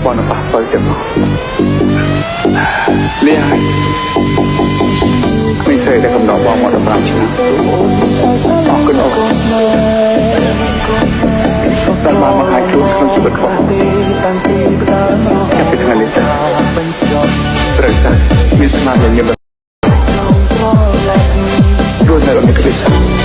បនប៉ះបើទាំងមកលៀងមិនសេដែលកំដរបងមក15ឆ្នាំអរគុណអូនតែមកមកឲ្យខ្លួនក្នុងជីវិតបងចាប់ពីថ្ងៃនេះទៅត្រូវតែមានស្មារតីញឹមរួចនៅក្នុងក្តីសង្ឃ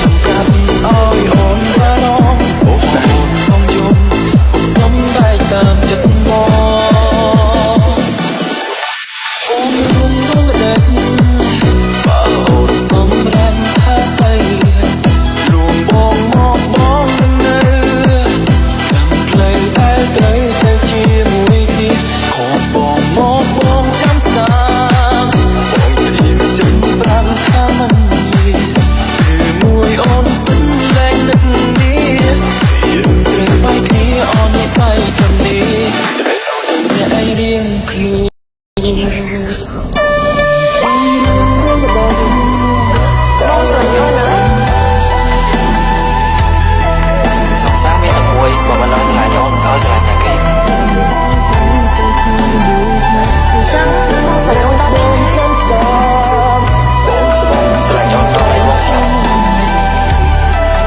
Clean